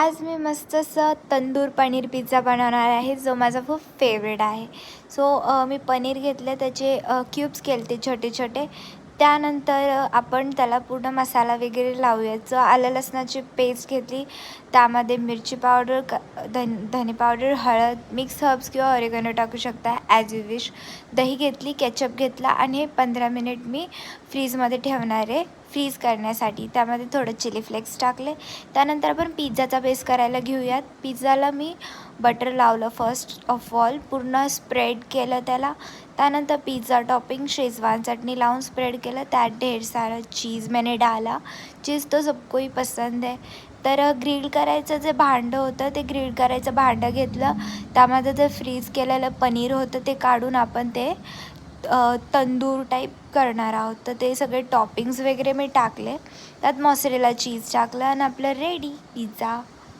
आज मी मस्त असं तंदूर पनीर पिझ्झा बनवणार आहे, जो माझा खूप फेवरेट आहे. मी पनीर घेतले, त्याचे क्यूब्स केले छोटे छोटे. त्यानंतर आपण त्याला पूर्ण मसाला वगैरे लावूयाचं. आलं लसणाची पेस्ट घेतली, त्यामध्ये मिरची पावडर, धने पावडर, हळद, मिक्स हर्ब्स किंवा ऑरिगॅनो टाकू शकता ॲज यू विश. दही घेतली, केचप घेतला आणि हे 15 मिनिट मी फ्रीजमध्ये ठेवणार आहे फ्रीज करण्यासाठी. त्यामध्ये थोडं चिली फ्लेक्स टाकले. त्यानंतर आपण पिझ्झाचा बेस करायला घेऊयात. पिझ्झाला मी बटर लावलं फर्स्ट ऑफ ऑल, पूर्ण स्प्रेड केलं त्याला. त्यानंतर पिझ्झा टॉपिंग शेजवान चटणी लावून स्प्रेड केलं. त्यात ढेर सारा चीज़ मैंने डाला. चीज़ तो सबको ही पसंद है. तर ग्रिल करायचं जे भांडं होतं, ते ग्रिल करायचं भांडं घेतलं. त्यामध्ये जे फ्रीज केलेलं पनीर होतं ते काढून आपण ते तंदूर टाईप करणार आहोत. तर ते सगळे टॉपिंग्स वगैरे मी टाकले. त्यात मॉसरेला चीज टाकलं आणि आपलं रेडी पिझ्झा.